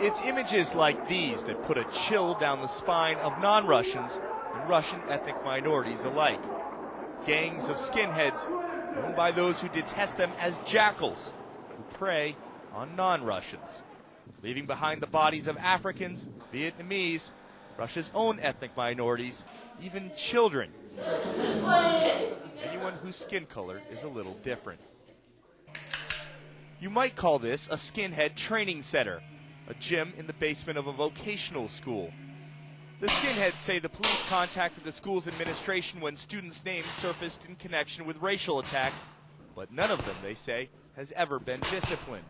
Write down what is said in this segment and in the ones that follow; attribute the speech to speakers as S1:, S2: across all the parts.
S1: It's images like these that put a chill down the spine of non-Russians and Russian ethnic minorities alike. Gangs of skinheads, known by those who detest them as jackals, who prey on non-Russians, leaving behind the bodies of Africans, Vietnamese, Russia's own ethnic minorities, even children. Anyone whose skin color is a little different. You might call this a skinhead training center, a gym in the basement of a vocational school. The skinheads say the police contacted the school's administration when students' names surfaced in connection with racial attacks, but none of them, they say, has ever been disciplined.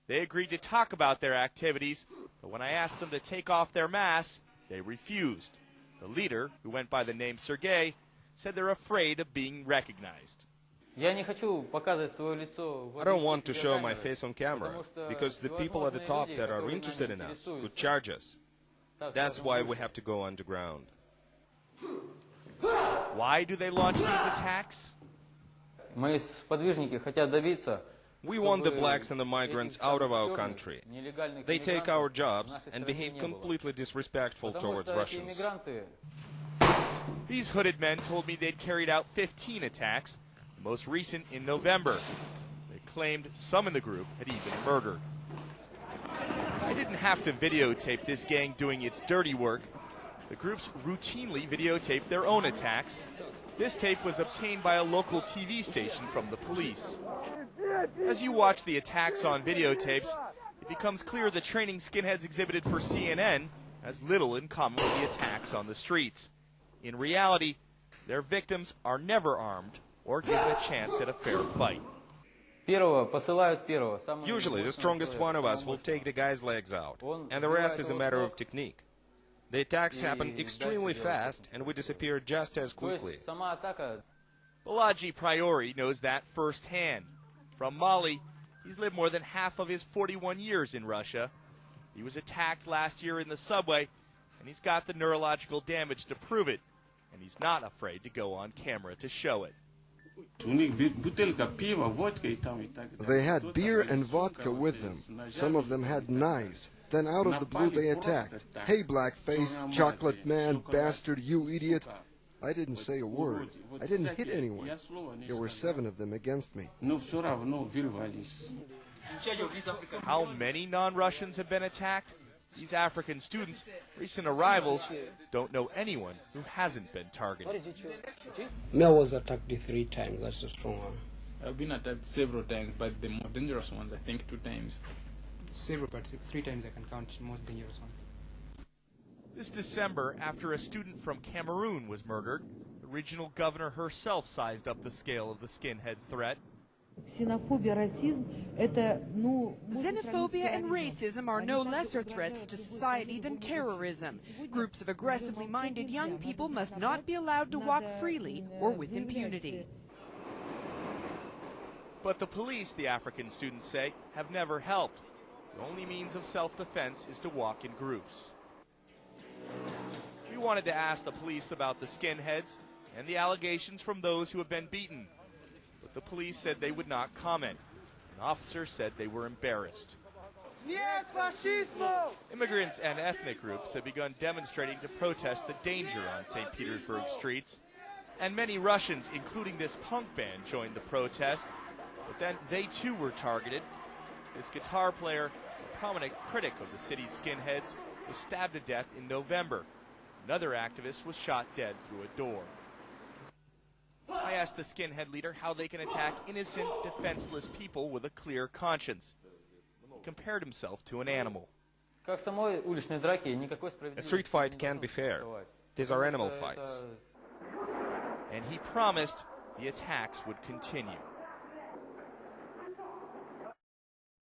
S1: They agreed to talk about their activities, but when I asked them to take off their masks, they refused. The leader, who went by the name Sergei, said they're afraid of being recognized.
S2: I don't want to show my face on camera, because the people at the top that are interested in us could charge us. That's why we have to go underground.
S1: Why do they launch these attacks?
S2: We want the blacks and the migrants out of our country. They take our jobs and behave completely disrespectful towards Russians.
S1: These hooded men told me they'd carried out 15 attacks, the most recent in November. They claimed some in the group had even murdered. I didn't have to videotape this gang doing its dirty work. The groups routinely videotape their own attacks. This tape was obtained by a local TV station from the police. As you watch the attacks on videotapes, it becomes clear the training skinheads exhibited for CNN has little in common with the attacks on the streets. In reality, their victims are never armed or given a chance at a fair fight.
S2: Usually, the strongest one of us will take the guy's legs out, and the rest is a matter of technique. The attacks happen extremely fast, and we disappear just as quickly.
S1: Balaji Priori knows that firsthand. From Mali, he's lived more than half of his 41 years in Russia. He was attacked last year in the subway, and he's got the neurological damage to prove it, and he's not afraid to go on camera to show it.
S3: They had beer and vodka with them. Some of them had knives. Then out of the blue they attacked. Hey, blackface, chocolate man, bastard, you idiot. I didn't say a word. I didn't hit anyone. There were 7 of them against me.
S1: How many non-Russians have been attacked? These African students, recent arrivals, don't know anyone who hasn't been targeted.
S4: Me, I was attacked 3 times. That's a strong one.
S5: I've been attacked several times, but the most dangerous ones, I think 2 times.
S6: Several, but 3 times I can count the most dangerous one.
S1: This December, after a student from Cameroon was murdered, the regional governor herself sized up the scale of the skinhead threat.
S7: Xenophobia and racism are no lesser threats to society than terrorism. Groups of aggressively minded young people must not be allowed to walk freely or with impunity.
S1: But the police, the African students say, have never helped. The only means of self-defense is to walk in groups. We wanted to ask the police about the skinheads and the allegations from those who have been beaten. But the police said they would not comment. An officer said they were embarrassed. Immigrants and ethnic groups have begun demonstrating to protest the danger on St. Petersburg streets. And many Russians, including this punk band, joined the protest. But then they too were targeted. This guitar player, a prominent critic of the city's skinheads, was stabbed to death in November. Another activist was shot dead through a door. I asked the skinhead leader how they can attack innocent, defenseless people with a clear conscience. He compared himself to an animal.
S2: A street fight can't be fair. These are animal fights.
S1: And he promised the attacks would continue.